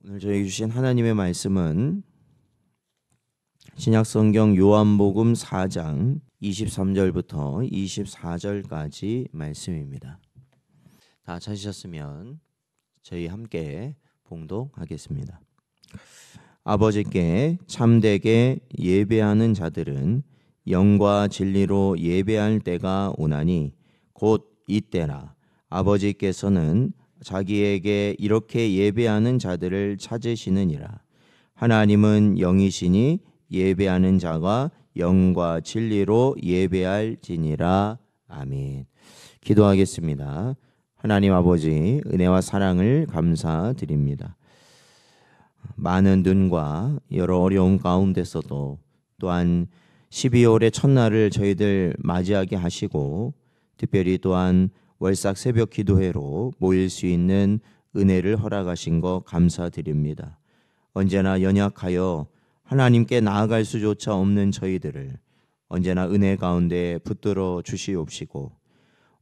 오늘 저에게 주신 하나님의 말씀은 신약성경 요한복음 4장 23절부터 24절까지 말씀입니다. 다 찾으셨으면 저희 함께 봉독하겠습니다. 아버지께 참되게 예배하는 자들은 영과 진리로 예배할 때가 오나니 곧 이때라. 아버지께서는 자기에게 이렇게 예배하는 자들을 찾으시느니라. 하나님은 영이시니 예배하는 자가 영과 진리로 예배할지니라. 아멘. 기도하겠습니다. 하나님 아버지, 은혜와 사랑을 감사드립니다. 많은 눈과 여러 어려움 가운데서도 또한 12월의 첫날을 저희들 맞이하게 하시고 특별히 또한 월삭 새벽 기도회로 모일 수 있는 은혜를 허락하신 것 감사드립니다. 언제나 연약하여 하나님께 나아갈 수조차 없는 저희들을 언제나 은혜 가운데 붙들어 주시옵시고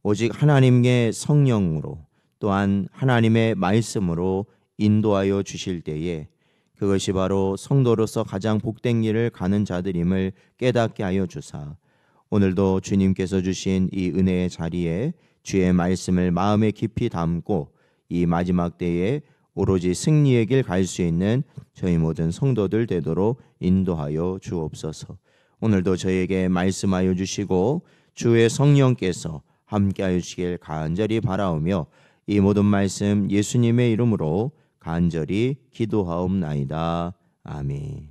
오직 하나님의 성령으로 또한 하나님의 말씀으로 인도하여 주실 때에 그것이 바로 성도로서 가장 복된 길을 가는 자들임을 깨닫게 하여 주사 오늘도 주님께서 주신 이 은혜의 자리에 주의 말씀을 마음에 깊이 담고 이 마지막 때에 오로지 승리의 길 갈 수 있는 저희 모든 성도들 되도록 인도하여 주옵소서. 오늘도 저에게 말씀하여 주시고 주의 성령께서 함께하여 주시길 간절히 바라오며 이 모든 말씀 예수님의 이름으로 간절히 기도하옵나이다. 아멘.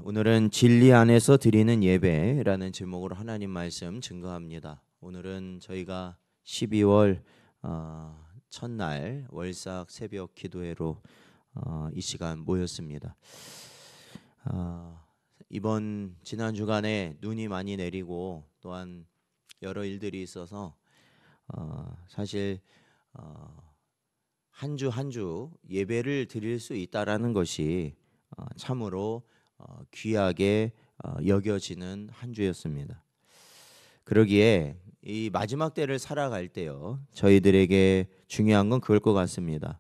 오늘은 진리 안에서 드리는 예배라는 제목으로 하나님 말씀 증거합니다. 오늘은 저희가 12월 첫날 월삭 새벽 기도회로 이 시간 모였습니다. 이번 지난 주간에 눈이 많이 내리고 또한 여러 일들이 있어서 사실 한 주 한 주 예배를 드릴 수 있다라는 것이 참으로 귀하게 여겨지는 한 주였습니다. 그러기에 이 마지막 때를 살아갈 때요, 저희들에게 중요한 건 그럴 것 같습니다.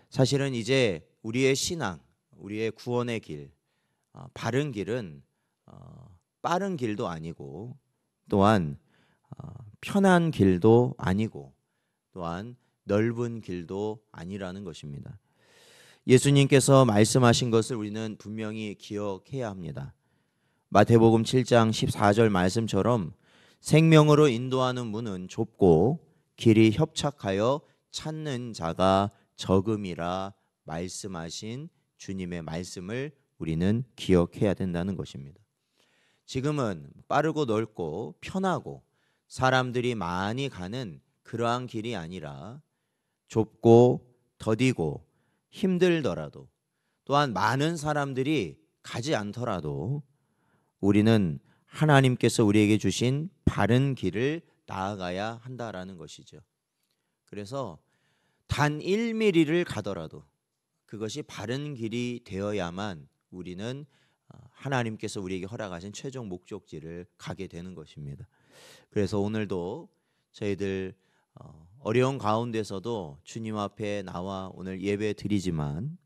사실은 이제 우리의 신앙, 우리의 구원의 길, 바른 길은 빠른 길도 아니고 또한 편한 길도 아니고 또한 넓은 길도 아니라는 것입니다. 예수님께서 말씀하신 것을 우리는 분명히 기억해야 합니다. 마태복음 7장 14절 말씀처럼 생명으로 인도하는 문은 좁고 길이 협착하여 찾는 자가 적음이라 말씀하신 주님의 말씀을 우리는 기억해야 된다는 것입니다. 지금은 빠르고 넓고 편하고 사람들이 많이 가는 그러한 길이 아니라 좁고 더디고 힘들더라도 또한 많은 사람들이 가지 않더라도 우리는 하나님께서 우리에게 주신 바른 길을 나아가야 한다라는 것이죠. 그래서 단 1mm를 가더라도 그것이 바른 길이 되어야만 우리는 하나님께서 우리에게 허락하신 최종 목적지를 가게 되는 것입니다. 그래서 오늘도 저희들 어려운 가운데서도 주님 앞에 나와 오늘 예배 드리지만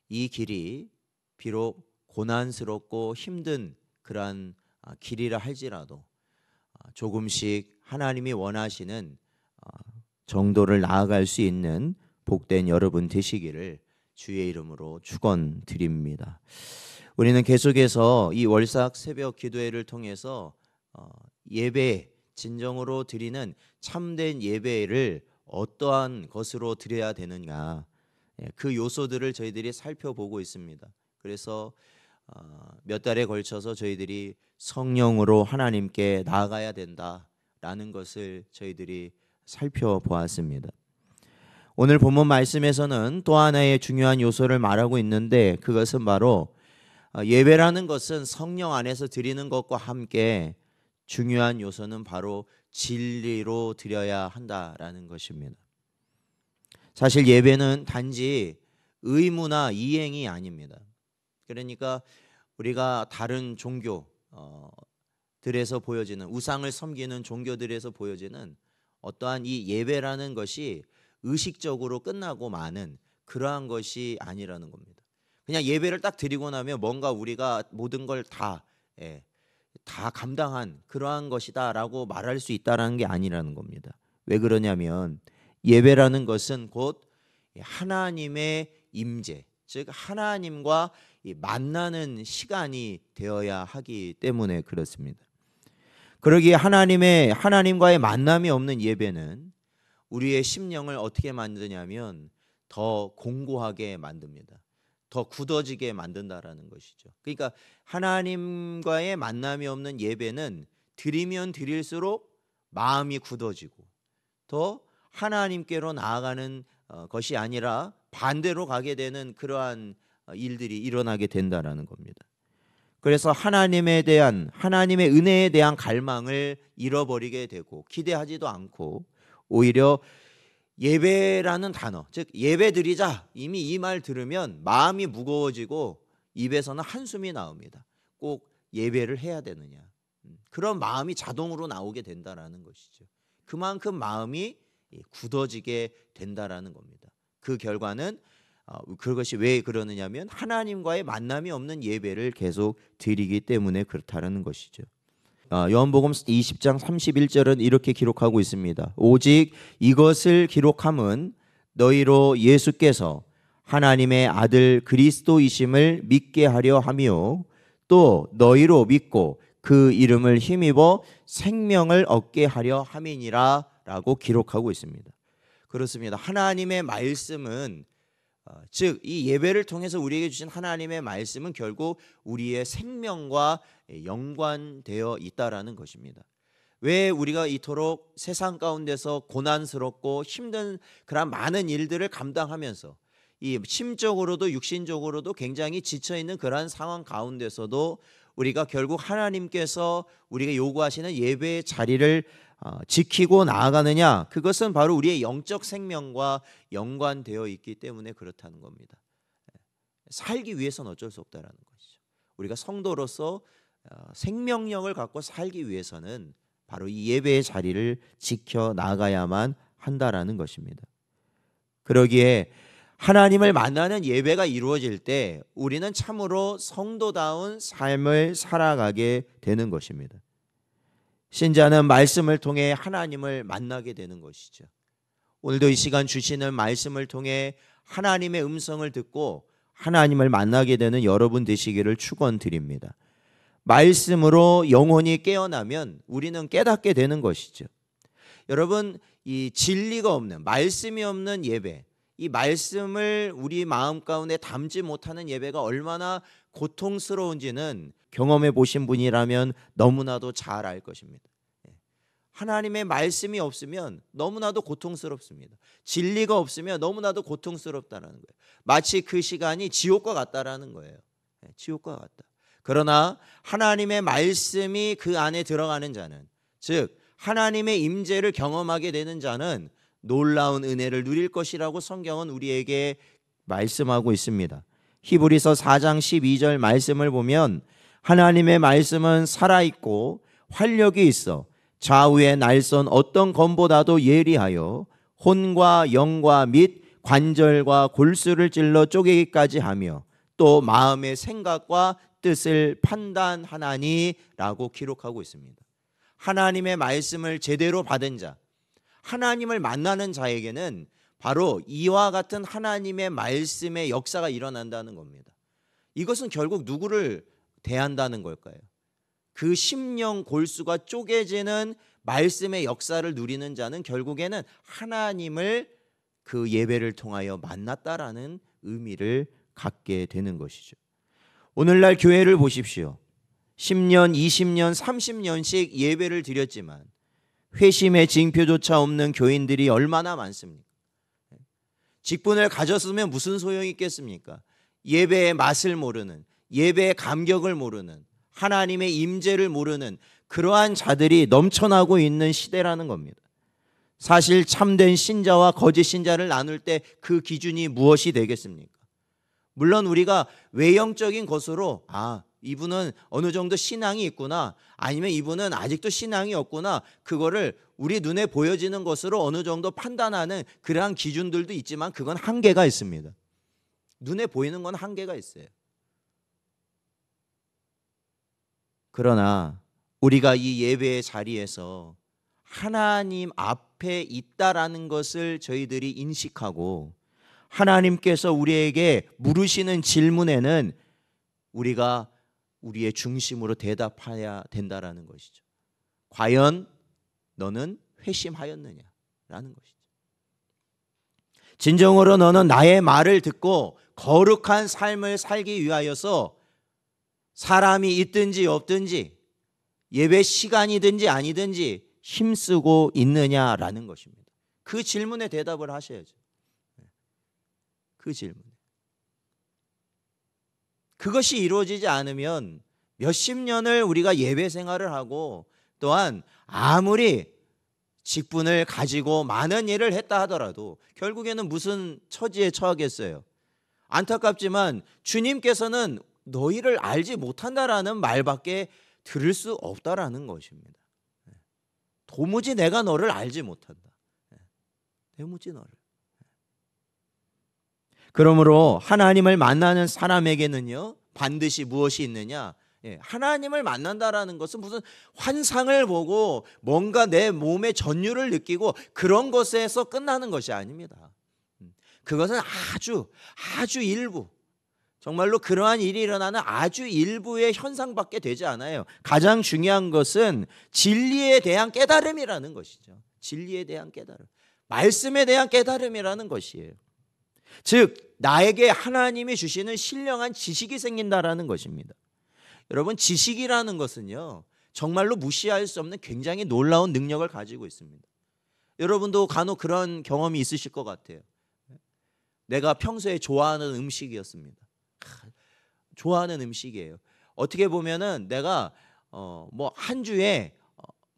이 길이 비록 고난스럽고 힘든 그러한 길이라 할지라도 조금씩 하나님이 원하시는 정도를 나아갈 수 있는 복된 여러분 되시기를 주의 이름으로 축원드립니다. 우리는 계속해서 이 월삭 새벽 기도회를 통해서 예배 진정으로 드리는 참된 예배를 어떠한 것으로 드려야 되느냐, 그 요소들을 저희들이 살펴보고 있습니다. 그래서 몇 달에 걸쳐서 저희들이 성령으로 하나님께 나아가야 된다라는 것을 저희들이 살펴보았습니다. 오늘 본문 말씀에서는 또 하나의 중요한 요소를 말하고 있는데 그것은 바로 예배라는 것은 성령 안에서 드리는 것과 함께 중요한 요소는 바로 진리로 드려야 한다라는 것입니다. 사실 예배는 단지 의무나 이행이 아닙니다. 그러니까 우리가 다른 종교들에서 보여지는 우상을 섬기는 종교들에서 보여지는 어떠한 이 예배라는 것이 의식적으로 끝나고 마는 그러한 것이 아니라는 겁니다. 그냥 예배를 딱 드리고 나면 뭔가 우리가 모든 걸 다 감당한 그러한 것이다라고 말할 수 있다라는 게 아니라는 겁니다. 왜 그러냐면 예배라는 것은 곧 하나님의 임재, 즉 하나님과 만나는 시간이 되어야 하기 때문에 그렇습니다. 그러기에 하나님과의 만남이 없는 예배는 우리의 심령을 어떻게 만드냐면 더 공고하게 만듭니다. 더 굳어지게 만든다라는 것이죠. 그러니까 하나님과의 만남이 없는 예배는 드리면 드릴수록 마음이 굳어지고 더 하나님께로 나아가는 것이 아니라 반대로 가게 되는 그러한 일들이 일어나게 된다라는 겁니다. 그래서 하나님의 은혜에 대한 갈망을 잃어버리게 되고 기대하지도 않고 오히려 예배라는 단어, 즉 예배드리자, 이미 이 말 들으면 마음이 무거워지고 입에서는 한숨이 나옵니다. 꼭 예배를 해야 되느냐, 그런 마음이 자동으로 나오게 된다라는 것이죠. 그만큼 마음이 굳어지게 된다라는 겁니다. 그 결과는 그것이 왜 그러느냐면 하나님과의 만남이 없는 예배를 계속 드리기 때문에 그렇다라는 것이죠. 요한복음 20장 31절은 이렇게 기록하고 있습니다. 오직 이것을 기록함은 너희로 예수께서 하나님의 아들 그리스도이심을 믿게 하려 함이요 또 너희로 믿고 그 이름을 힘입어 생명을 얻게 하려 함이니라 라고 기록하고 있습니다. 그렇습니다. 하나님의 말씀은 즉 이 예배를 통해서 우리에게 주신 하나님의 말씀은 결국 우리의 생명과 연관되어 있다라는 것입니다. 왜 우리가 이토록 세상 가운데서 고난스럽고 힘든 그런 많은 일들을 감당하면서 이 심적으로도 육신적으로도 굉장히 지쳐있는 그러한 상황 가운데서도 우리가 결국 하나님께서 우리가 요구하시는 예배의 자리를 지키고 나아가느냐, 그것은 바로 우리의 영적 생명과 연관되어 있기 때문에 그렇다는 겁니다. 살기 위해서는 어쩔 수 없다라는 것이죠. 우리가 성도로서 생명력을 갖고 살기 위해서는 바로 이 예배의 자리를 지켜 나가야만 한다라는 것입니다. 그러기에 하나님을 만나는 예배가 이루어질 때 우리는 참으로 성도다운 삶을 살아가게 되는 것입니다. 신자는 말씀을 통해 하나님을 만나게 되는 것이죠. 오늘도 이 시간 주시는 말씀을 통해 하나님의 음성을 듣고 하나님을 만나게 되는 여러분 되시기를 축원드립니다. 말씀으로 영혼이 깨어나면 우리는 깨닫게 되는 것이죠. 여러분, 이 진리가 없는, 말씀이 없는 예배, 이 말씀을 우리 마음 가운데 담지 못하는 예배가 얼마나 고통스러운지는 경험해 보신 분이라면 너무나도 잘 알 것입니다. 하나님의 말씀이 없으면 너무나도 고통스럽습니다. 진리가 없으면 너무나도 고통스럽다는 거예요. 마치 그 시간이 지옥과 같다라는 거예요. 지옥과 같다. 그러나 하나님의 말씀이 그 안에 들어가는 자는, 즉 하나님의 임재를 경험하게 되는 자는 놀라운 은혜를 누릴 것이라고 성경은 우리에게 말씀하고 있습니다. 히브리서 4장 12절 말씀을 보면 하나님의 말씀은 살아있고 활력이 있어 좌우의 날선 어떤 검보다도 예리하여 혼과 영과 및 관절과 골수를 찔러 쪼개기까지 하며 또 마음의 생각과 뜻을 판단하나니 라고 기록하고 있습니다. 하나님의 말씀을 제대로 받은 자, 하나님을 만나는 자에게는 바로 이와 같은 하나님의 말씀의 역사가 일어난다는 겁니다. 이것은 결국 누구를 대한다는 걸까요? 그 심령 골수가 쪼개지는 말씀의 역사를 누리는 자는 결국에는 하나님을 그 예배를 통하여 만났다라는 의미를 갖게 되는 것이죠. 오늘날 교회를 보십시오. 10년, 20년, 30년씩 예배를 드렸지만 회심의 징표조차 없는 교인들이 얼마나 많습니까? 직분을 가졌으면 무슨 소용이 있겠습니까? 예배의 맛을 모르는, 예배의 감격을 모르는, 하나님의 임재를 모르는 그러한 자들이 넘쳐나고 있는 시대라는 겁니다. 사실 참된 신자와 거짓 신자를 나눌 때 그 기준이 무엇이 되겠습니까? 물론 우리가 외형적인 것으로 이분은 어느 정도 신앙이 있구나, 아니면 이분은 아직도 신앙이 없구나, 그거를 우리 눈에 보여지는 것으로 어느 정도 판단하는 그러한 기준들도 있지만 그건 한계가 있습니다. 눈에 보이는 건 한계가 있어요. 그러나 우리가 이 예배의 자리에서 하나님 앞에 있다라는 것을 저희들이 인식하고 하나님께서 우리에게 물으시는 질문에는 우리가 우리의 중심으로 대답해야 된다라는 것이죠. 과연 너는 회심하였느냐라는 것이죠. 진정으로 너는 나의 말을 듣고 거룩한 삶을 살기 위하여서 사람이 있든지 없든지 예배 시간이든지 아니든지 힘쓰고 있느냐라는 것입니다. 그 질문에 대답을 하셔야죠. 그 질문. 그것이 이루어지지 않으면 몇십 년을 우리가 예배 생활을 하고 또한 아무리 직분을 가지고 많은 일을 했다 하더라도 결국에는 무슨 처지에 처하겠어요. 안타깝지만 주님께서는 너희를 알지 못한다라는 말밖에 들을 수 없다라는 것입니다. 도무지 내가 너를 알지 못한다. 도무지 너를. 그러므로 하나님을 만나는 사람에게는요, 반드시 무엇이 있느냐? 하나님을 만난다라는 것은 무슨 환상을 보고 뭔가 내 몸의 전율을 느끼고 그런 것에서 끝나는 것이 아닙니다. 그것은 아주 일부, 정말로 그러한 일이 일어나는 아주 일부의 현상밖에 되지 않아요. 가장 중요한 것은 진리에 대한 깨달음이라는 것이죠. 진리에 대한 깨달음, 말씀에 대한 깨달음이라는 것이에요. 즉 나에게 하나님이 주시는 신령한 지식이 생긴다라는 것입니다. 여러분, 지식이라는 것은요, 정말로 무시할 수 없는 굉장히 놀라운 능력을 가지고 있습니다. 여러분도 간혹 그런 경험이 있으실 것 같아요. 내가 평소에 좋아하는 음식이었습니다. 좋아하는 음식이에요. 어떻게 보면은 내가 뭐 한 주에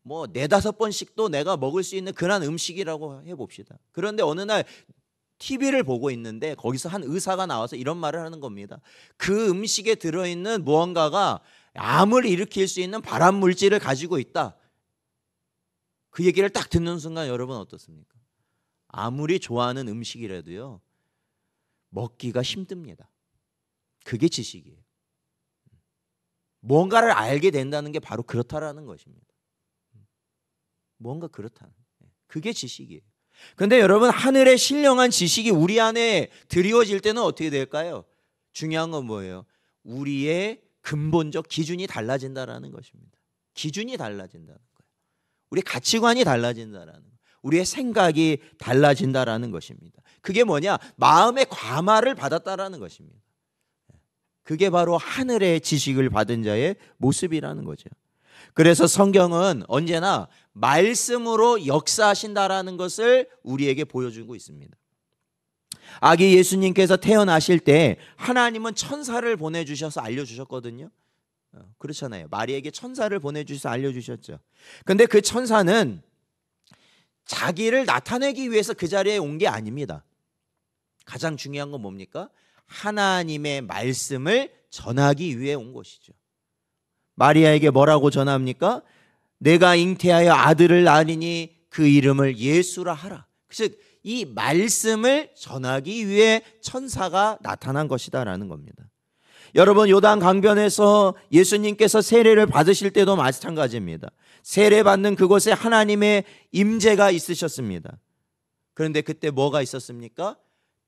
뭐 4-5번씩도 내가 먹을 수 있는 그런 음식이라고 해봅시다. 그런데 어느 날 TV를 보고 있는데 거기서 한 의사가 나와서 이런 말을 하는 겁니다. 그 음식에 들어있는 무언가가 암을 일으킬 수 있는 발암 물질을 가지고 있다. 그 얘기를 딱 듣는 순간 여러분 어떻습니까? 아무리 좋아하는 음식이라도요, 먹기가 힘듭니다. 그게 지식이에요. 뭔가를 알게 된다는 게 바로 그렇다라는 것입니다. 뭔가 그렇다는, 그게 지식이에요. 그런데 여러분, 하늘의 신령한 지식이 우리 안에 드리워질 때는 어떻게 될까요? 중요한 건 뭐예요? 우리의 근본적 기준이 달라진다라는 것입니다. 기준이 달라진다는 거예요. 우리 가치관이 달라진다라는 거예요. 우리의 생각이 달라진다라는 것입니다. 그게 뭐냐? 마음의 감화를 받았다라는 것입니다. 그게 바로 하늘의 지식을 받은 자의 모습이라는 거죠. 그래서 성경은 언제나 말씀으로 역사하신다라는 것을 우리에게 보여주고 있습니다. 아기 예수님께서 태어나실 때 하나님은 천사를 보내주셔서 알려주셨거든요. 그렇잖아요. 마리에게 천사를 보내주셔서 알려주셨죠. 근데 그 천사는 자기를 나타내기 위해서 그 자리에 온 게 아닙니다. 가장 중요한 건 뭡니까? 하나님의 말씀을 전하기 위해 온 것이죠. 마리아에게 뭐라고 전합니까? 내가 잉태하여 아들을 낳으니 그 이름을 예수라 하라. 즉 이 말씀을 전하기 위해 천사가 나타난 것이다라는 겁니다. 여러분, 요단 강변에서 예수님께서 세례를 받으실 때도 마찬가지입니다. 세례 받는 그곳에 하나님의 임재가 있으셨습니다. 그런데 그때 뭐가 있었습니까?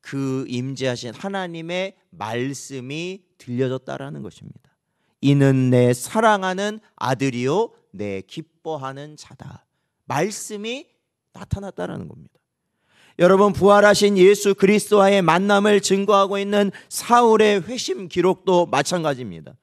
그 임재하신 하나님의 말씀이 들려졌다라는 것입니다. 이는 내 사랑하는 아들이요 내 기뻐하는 자다. 말씀이 나타났다라는 겁니다. 여러분, 부활하신 예수 그리스도와의 만남을 증거하고 있는 사울의 회심 기록도 마찬가지입니다.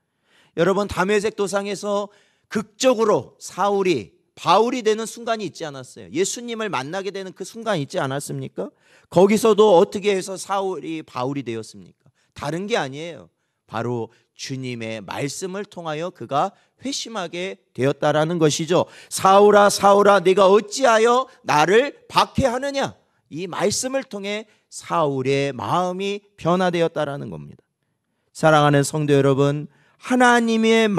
여러분, 다메섹 도상에서 극적으로 사울이 바울이 되는 순간이 있지 않았어요? 예수님을 만나게 되는 그 순간이 있지 않았습니까? 거기서도 어떻게 해서 사울이 바울이 되었습니까? 다른 게 아니에요. 바로 주님의 말씀을 통하여 그가 회심하게 되었다라는 것이죠. 사울아 사울아 네가 어찌하여 나를 박해하느냐? 이 말씀을 통해 사울의 마음이 변화되었다라는 겁니다. 사랑하는 성도 여러분, 하나님과의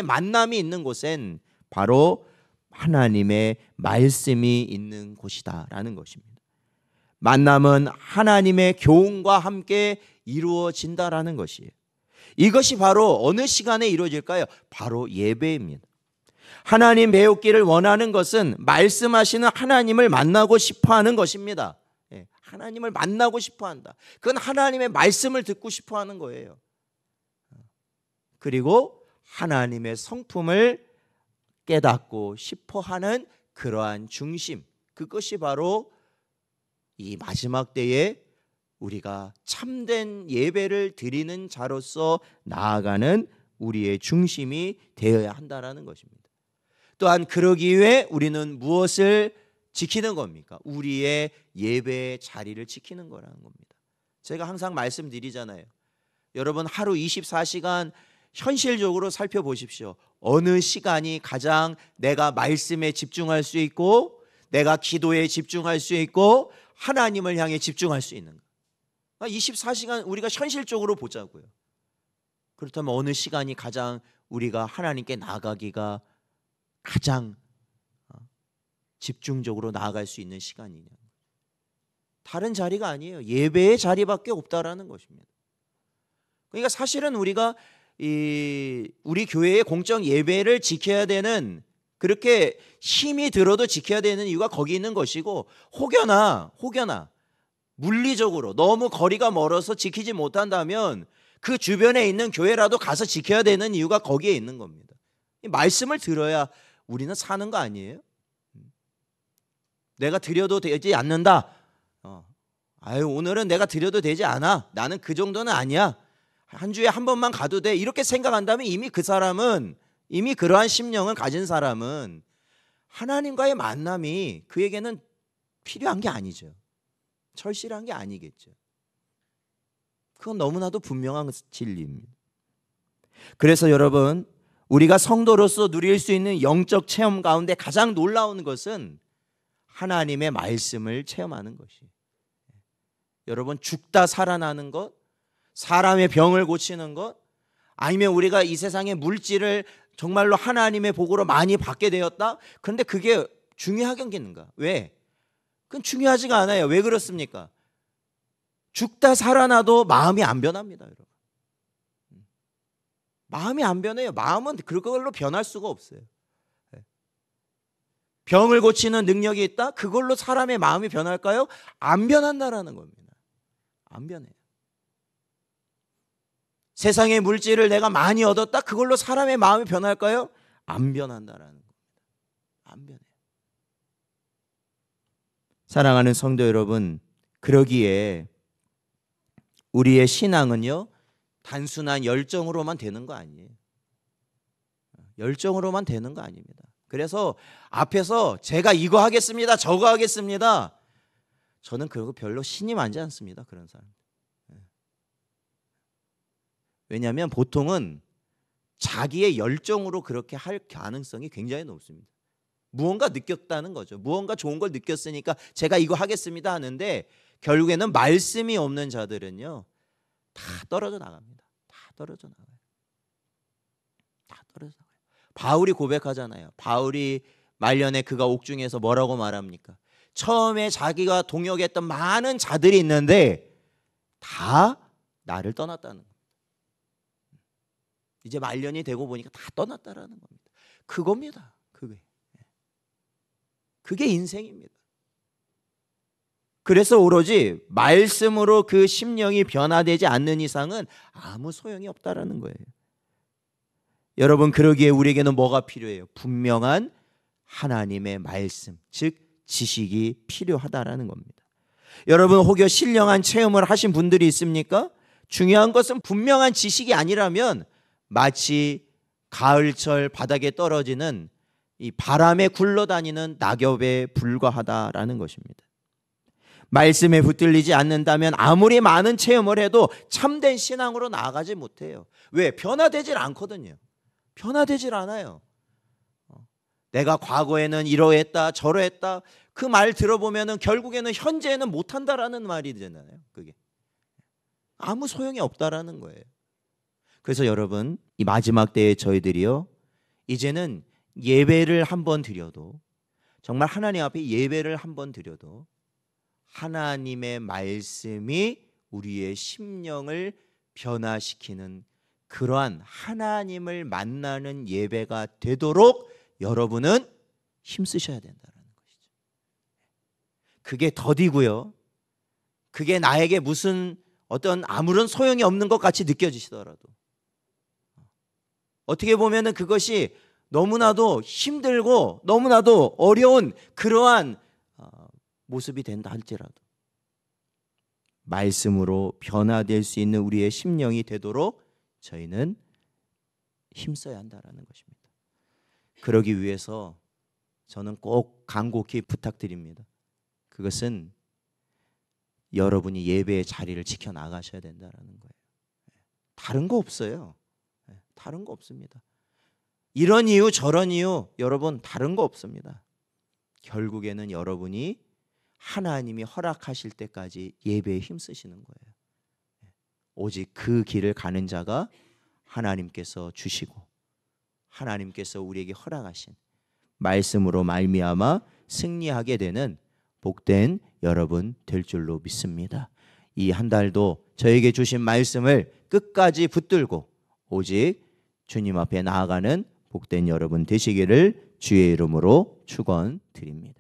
만남이 있는 곳엔 바로 하나님의 말씀이 있는 곳이다라는 것입니다. 만남은 하나님의 교훈과 함께 이루어진다라는 것이에요. 이것이 바로 어느 시간에 이루어질까요? 바로 예배입니다. 하나님 배우기를 원하는 것은 말씀하시는 하나님을 만나고 싶어하는 것입니다. 하나님을 만나고 싶어한다. 그건 하나님의 말씀을 듣고 싶어하는 거예요. 그리고 하나님의 성품을 깨닫고 싶어하는 그러한 중심, 그것이 바로 이 마지막 때에 우리가 참된 예배를 드리는 자로서 나아가는 우리의 중심이 되어야 한다라는 것입니다. 또한 그러기 위해 우리는 무엇을 지키는 겁니까? 우리의 예배의 자리를 지키는 거라는 겁니다. 제가 항상 말씀드리잖아요. 여러분 하루 24시간 현실적으로 살펴보십시오. 어느 시간이 가장 내가 말씀에 집중할 수 있고 내가 기도에 집중할 수 있고 하나님을 향해 집중할 수 있는가? 24시간 우리가 현실적으로 보자고요. 그렇다면 어느 시간이 가장 우리가 하나님께 나아가기가 가장 집중적으로 나아갈 수 있는 시간이냐? 다른 자리가 아니에요. 예배의 자리밖에 없다라는 것입니다. 그러니까 사실은 우리가 우리 교회의 공적 예배를 지켜야 되는, 그렇게 힘이 들어도 지켜야 되는 이유가 거기 있는 것이고, 혹여나 물리적으로 너무 거리가 멀어서 지키지 못한다면 그 주변에 있는 교회라도 가서 지켜야 되는 이유가 거기에 있는 겁니다. 말씀을 들어야 우리는 사는 거 아니에요? 내가 드려도 되지 않는다. 오늘은 내가 드려도 되지 않아. 나는 그 정도는 아니야. 한 주에 한 번만 가도 돼. 이렇게 생각한다면 이미 그 사람은, 이미 그러한 심령을 가진 사람은 하나님과의 만남이 그에게는 필요한 게 아니죠. 절실한 게 아니겠죠. 그건 너무나도 분명한 진리입니다. 그래서 여러분, 우리가 성도로서 누릴 수 있는 영적 체험 가운데 가장 놀라운 것은 하나님의 말씀을 체험하는 것이. 여러분, 죽다 살아나는 것, 사람의 병을 고치는 것, 아니면 우리가 이 세상의 물질을 정말로 하나님의 복으로 많이 받게 되었다. 그런데 그게 중요하겠는가? 왜? 그건 중요하지가 않아요. 왜 그렇습니까? 죽다 살아나도 마음이 안 변합니다, 여러분. 마음이 안 변해요. 마음은 그걸로 변할 수가 없어요. 병을 고치는 능력이 있다? 그걸로 사람의 마음이 변할까요? 안 변한다라는 겁니다. 안 변해요. 세상의 물질을 내가 많이 얻었다? 그걸로 사람의 마음이 변할까요? 안 변한다라는 겁니다. 안 변해요. 사랑하는 성도 여러분, 그러기에 우리의 신앙은요, 단순한 열정으로만 되는 거 아니에요. 열정으로만 되는 거 아닙니다. 그래서 앞에서 제가 이거 하겠습니다, 저거 하겠습니다. 저는 그거 별로 신이 많지 않습니다. 그런 사람. 왜냐하면 보통은 자기의 열정으로 그렇게 할 가능성이 굉장히 높습니다. 무언가 느꼈다는 거죠. 무언가 좋은 걸 느꼈으니까 제가 이거 하겠습니다 하는데, 결국에는 말씀이 없는 자들은요, 다 떨어져 나갑니다. 다 떨어져 나가요. 다 떨어져 나가요. 바울이 고백하잖아요. 바울이 말년에 그가 옥중에서 뭐라고 말합니까? 처음에 자기가 동역했던 많은 자들이 있는데 다 나를 떠났다는 겁니다. 이제 말년이 되고 보니까 다 떠났다라는 겁니다. 그겁니다. 그게 인생입니다. 그래서 오로지 말씀으로 그 심령이 변화되지 않는 이상은 아무 소용이 없다라는 거예요. 여러분, 그러기에 우리에게는 뭐가 필요해요? 분명한 하나님의 말씀, 즉 지식이 필요하다라는 겁니다. 여러분, 혹여 신령한 체험을 하신 분들이 있습니까? 중요한 것은 분명한 지식이 아니라면 마치 가을철 바닥에 떨어지는 이 바람에 굴러다니는 낙엽에 불과하다라는 것입니다. 말씀에 붙들리지 않는다면 아무리 많은 체험을 해도 참된 신앙으로 나아가지 못해요. 왜? 변화되질 않거든요. 변화되질 않아요. 내가 과거에는 이러했다 저러했다, 그 말 들어보면은 결국에는 현재는 못한다라는 말이 되잖아요. 그게 아무 소용이 없다라는 거예요. 그래서 여러분, 이 마지막 때에 저희들이요, 이제는 예배를 한번 드려도, 정말 하나님 앞에 예배를 한번 드려도 하나님의 말씀이 우리의 심령을 변화시키는 그러한 하나님을 만나는 예배가 되도록 여러분은 힘쓰셔야 된다는 것이죠. 그게 더디고요. 그게 나에게 무슨 어떤 아무런 소용이 없는 것 같이 느껴지시더라도, 어떻게 보면은 그것이 너무나도 힘들고 너무나도 어려운 그러한 모습이 된다 할지라도 말씀으로 변화될 수 있는 우리의 심령이 되도록 저희는 힘써야 한다는 것입니다. 그러기 위해서 저는 꼭 간곡히 부탁드립니다. 그것은 여러분이 예배의 자리를 지켜나가셔야 된다는 거예요. 다른 거 없어요. 다른 거 없습니다. 이런 이유 저런 이유 여러분 다른 거 없습니다. 결국에는 여러분이 하나님이 허락하실 때까지 예배에 힘쓰시는 거예요. 오직 그 길을 가는 자가 하나님께서 주시고 하나님께서 우리에게 허락하신 말씀으로 말미암아 승리하게 되는 복된 여러분 될 줄로 믿습니다. 이 한 달도 저에게 주신 말씀을 끝까지 붙들고 오직 주님 앞에 나아가는 복된 여러분 되시기를 주의 이름으로 축원드립니다.